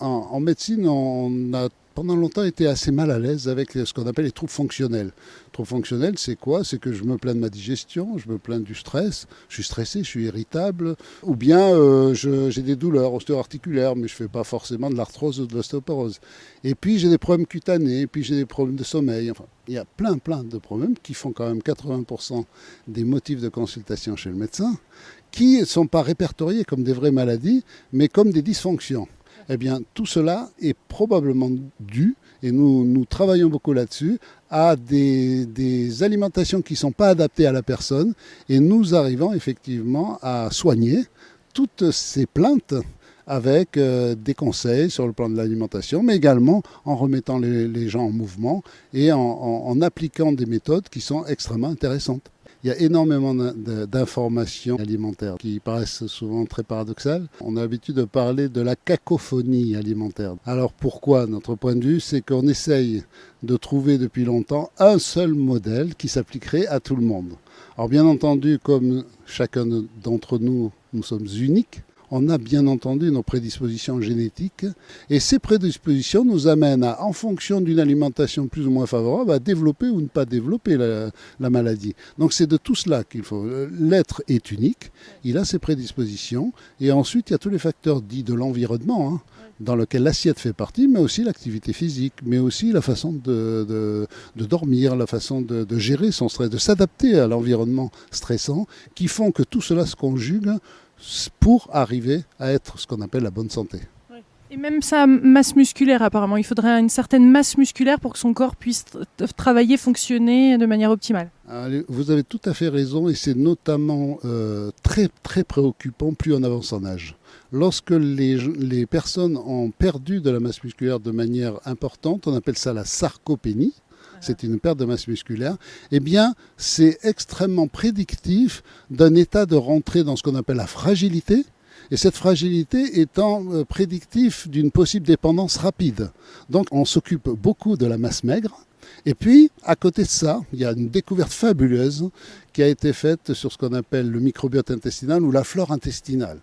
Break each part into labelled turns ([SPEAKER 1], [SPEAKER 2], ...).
[SPEAKER 1] En médecine, on a pendant longtemps été assez mal à l'aise avec ce qu'on appelle les troubles fonctionnels. Troubles fonctionnels, c'est quoi? C'est que je me plains de ma digestion, je me plains du stress, je suis stressé, je suis irritable, ou bien j'ai des douleurs ostéo-articulaires, mais je ne fais pas forcément de l'arthrose ou de l'ostéoporose. Et puis j'ai des problèmes cutanés, et puis j'ai des problèmes de sommeil. Enfin, il y a plein de problèmes qui font quand même 80% des motifs de consultation chez le médecin, qui ne sont pas répertoriés comme des vraies maladies, mais comme des dysfonctions. Eh bien, tout cela est probablement dû, et nous travaillons beaucoup là-dessus, à des alimentations qui ne sont pas adaptées à la personne, et nous arrivons effectivement à soigner toutes ces plaintes avec des conseils sur le plan de l'alimentation, mais également en remettant les gens en mouvement et en appliquant des méthodes qui sont extrêmement intéressantes. Il y a énormément d'informations alimentaires qui paraissent souvent très paradoxales. On a l'habitude de parler de la cacophonie alimentaire. Alors pourquoi? Notre point de vue, c'est qu'on essaye de trouver depuis longtemps un seul modèle qui s'appliquerait à tout le monde. Alors bien entendu, comme chacun d'entre nous, nous sommes uniques, on a bien entendu nos prédispositions génétiques et ces prédispositions nous amènent à, en fonction d'une alimentation plus ou moins favorable, à développer ou ne pas développer la maladie. Donc c'est de tout cela qu'il faut. L'être est unique, il a ses prédispositions et ensuite il y a tous les facteurs dits de l'environnement, dans lequel l'assiette fait partie, mais aussi l'activité physique, mais aussi la façon de dormir, la façon de gérer son stress, de s'adapter à l'environnement stressant, qui font que tout cela se conjugue pour arriver à être ce qu'on appelle la bonne santé.
[SPEAKER 2] Et même sa masse musculaire apparemment, il faudrait une certaine masse musculaire pour que son corps puisse travailler, fonctionner de manière optimale.
[SPEAKER 1] Vous avez tout à fait raison et c'est notamment très préoccupant plus on avance en âge. Lorsque les personnes ont perdu de la masse musculaire de manière importante, on appelle ça la sarcopénie, c'est une perte de masse musculaire, eh bien, c'est extrêmement prédictif d'un état de rentrée dans ce qu'on appelle la fragilité, et cette fragilité étant prédictif d'une possible dépendance rapide. Donc, on s'occupe beaucoup de la masse maigre, et puis, à côté de ça, il y a une découverte fabuleuse qui a été faite sur ce qu'on appelle le microbiote intestinal ou la flore intestinale.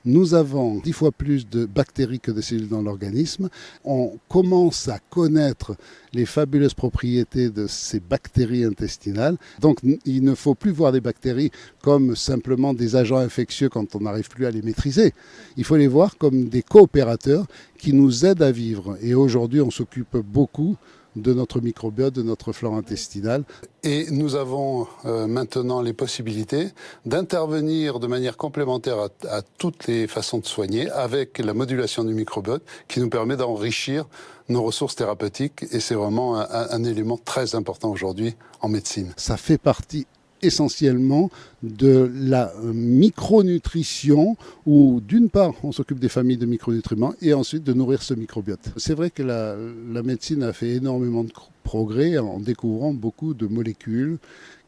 [SPEAKER 1] Nous avons 10 fois plus de bactéries que de cellules dans l'organisme. On commence à connaître les fabuleuses propriétés de ces bactéries intestinales. Donc il ne faut plus voir des bactéries comme simplement des agents infectieux quand on n'arrive plus à les maîtriser. Il faut les voir comme des coopérateurs qui nous aident à vivre. Et aujourd'hui, on s'occupe beaucoup de notre microbiote, de notre flore intestinale. Et nous avons maintenant les possibilités d'intervenir de manière complémentaire à toutes les façons de soigner avec la modulation du microbiote qui nous permet d'enrichir nos ressources thérapeutiques et c'est vraiment un élément très important aujourd'hui en médecine. Ça fait partie essentiellement de la micronutrition où d'une part on s'occupe des familles de micronutriments et ensuite de nourrir ce microbiote. C'est vrai que la médecine a fait énormément de progrès en découvrant beaucoup de molécules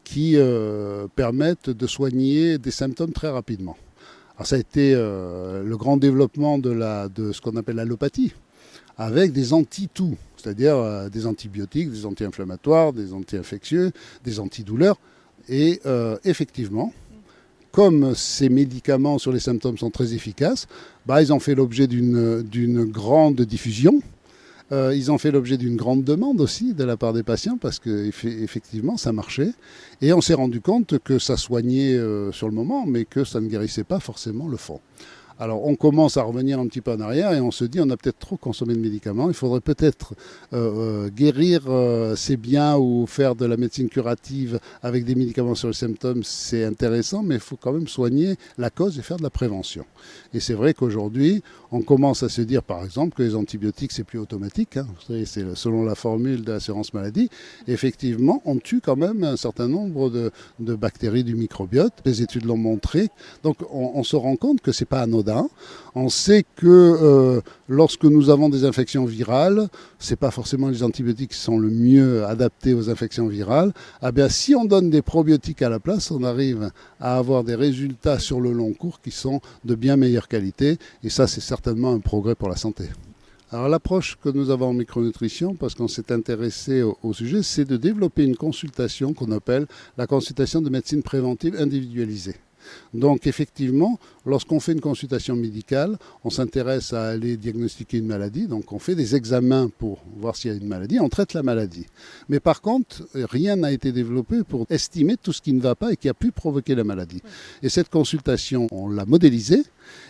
[SPEAKER 1] qui permettent de soigner des symptômes très rapidement. Alors ça a été le grand développement de ce qu'on appelle l'allopathie avec des anti-tout, c'est-à-dire des antibiotiques, des anti-inflammatoires, des anti-infectieux, des antidouleurs. Et effectivement, comme ces médicaments sur les symptômes sont très efficaces, ils ont fait l'objet d'une grande diffusion. Ils ont fait l'objet d'une grande demande aussi de la part des patients parce qu'effectivement ça marchait. Et on s'est rendu compte que ça soignait sur le moment, mais que ça ne guérissait pas forcément le fond. Alors on commence à revenir un petit peu en arrière et on se dit on a peut-être trop consommé de médicaments, il faudrait peut-être guérir c'est bien ou faire de la médecine curative avec des médicaments sur les symptômes, c'est intéressant, mais il faut quand même soigner la cause et faire de la prévention. Et c'est vrai qu'aujourd'hui on commence à se dire par exemple que les antibiotiques c'est plus automatique, vous savez, c'est selon la formule de l'assurance maladie, effectivement on tue quand même un certain nombre de bactéries du microbiote, les études l'ont montré, donc on se rend compte que c'est pas anodin. On sait que lorsque nous avons des infections virales, ce n'est pas forcément les antibiotiques qui sont le mieux adaptés aux infections virales. Eh bien, si on donne des probiotiques à la place, on arrive à avoir des résultats sur le long cours qui sont de bien meilleure qualité. Et ça, c'est certainement un progrès pour la santé. Alors l'approche que nous avons en micronutrition, parce qu'on s'est intéressé au sujet, c'est de développer une consultation qu'on appelle la consultation de médecine préventive individualisée. Donc effectivement, Lorsqu'on fait une consultation médicale, on s'intéresse à aller diagnostiquer une maladie, donc on fait des examens pour voir s'il y a une maladie, on traite la maladie. Mais par contre, rien n'a été développé pour estimer tout ce qui ne va pas et qui a pu provoquer la maladie. Et cette consultation, on l'a modélisée.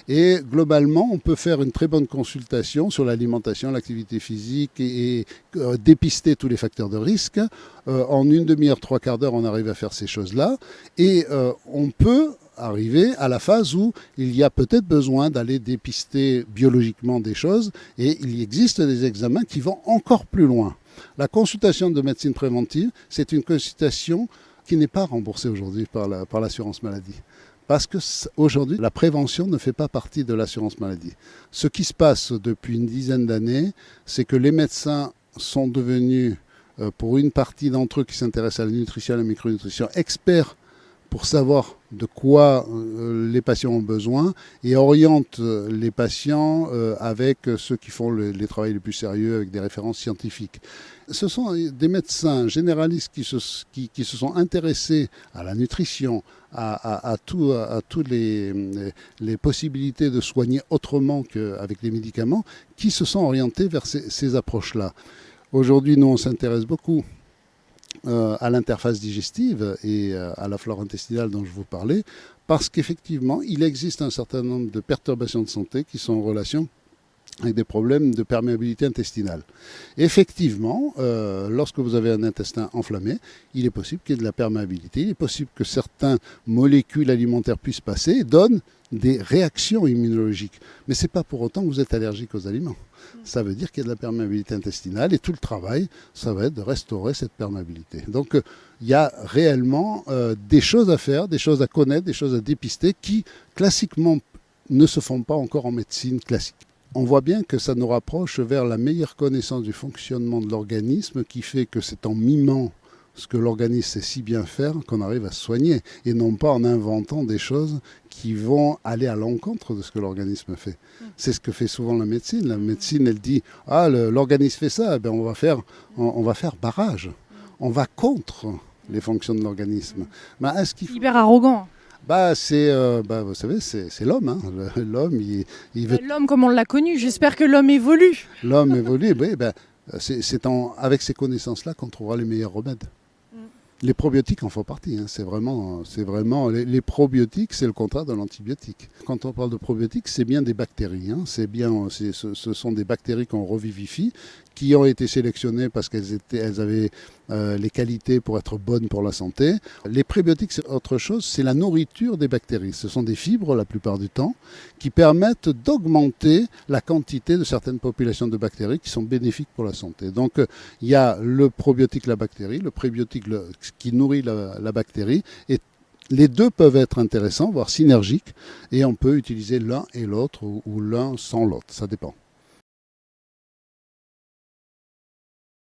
[SPEAKER 1] Et globalement, on peut faire une très bonne consultation sur l'alimentation, l'activité physique et dépister tous les facteurs de risque. En une demi-heure, 3/4 d'heure, on arrive à faire ces choses-là. Et on peut arriver à la phase où il y a peut-être besoin d'aller dépister biologiquement des choses. Et il existe des examens qui vont encore plus loin. La consultation de médecine préventive, c'est une consultation qui n'est pas remboursée aujourd'hui par l'assurance maladie. Parce qu'aujourd'hui, la prévention ne fait pas partie de l'assurance maladie. Ce qui se passe depuis une dizaine d'années, c'est que les médecins sont devenus, pour une partie d'entre eux qui s'intéressent à la nutrition et à la micronutrition, experts pour savoir de quoi les patients ont besoin et orientent les patients avec ceux qui font les travaux les plus sérieux, avec des références scientifiques. Ce sont des médecins généralistes qui se sont intéressés à la nutrition, à toutes les possibilités de soigner autrement qu'avec les médicaments, qui se sont orientés vers ces approches-là. Aujourd'hui, nous, on s'intéresse beaucoup à l'interface digestive et à la flore intestinale dont je vous parlais, parce qu'effectivement, il existe un certain nombre de perturbations de santé qui sont en relation avec des problèmes de perméabilité intestinale. Effectivement, lorsque vous avez un intestin enflammé, il est possible qu'il y ait de la perméabilité, il est possible que certaines molécules alimentaires puissent passer et donnent des réactions immunologiques. Mais ce n'est pas pour autant que vous êtes allergique aux aliments. Ça veut dire qu'il y a de la perméabilité intestinale et tout le travail, ça va être de restaurer cette perméabilité. Donc il y a réellement des choses à faire, des choses à connaître, des choses à dépister qui, classiquement, ne se font pas encore en médecine classique. On voit bien que ça nous rapproche vers la meilleure connaissance du fonctionnement de l'organisme qui fait que c'est en mimant ce que l'organisme sait si bien faire qu'on arrive à se soigner et non pas en inventant des choses qui vont aller à l'encontre de ce que l'organisme fait. C'est ce que fait souvent la médecine. La médecine, elle dit « Ah, l'organisme fait ça, ben on va faire barrage. On va contre les fonctions de l'organisme. »
[SPEAKER 2] Hyper arrogant.
[SPEAKER 1] Vous savez, c'est l'homme. Hein. L'homme, il veut...
[SPEAKER 2] L'homme comme on l'a connu, j'espère que l'homme évolue.
[SPEAKER 1] L'homme évolue, oui. C'est avec ces connaissances-là qu'on trouvera les meilleurs remèdes. Les probiotiques en font partie. Hein. C'est vraiment les probiotiques, c'est le contraire de l'antibiotique. Quand on parle de probiotiques, c'est bien des bactéries. Hein. Ce sont des bactéries qu'on revivifie, qui ont été sélectionnées parce qu'elles avaient les qualités pour être bonnes pour la santé. Les prébiotiques, c'est autre chose, c'est la nourriture des bactéries. Ce sont des fibres, la plupart du temps, qui permettent d'augmenter la quantité de certaines populations de bactéries qui sont bénéfiques pour la santé. Donc, il y a le probiotique, la bactérie, le prébiotique qui nourrit la bactérie, et les deux peuvent être intéressants, voire synergiques, et on peut utiliser l'un et l'autre ou l'un sans l'autre, ça dépend.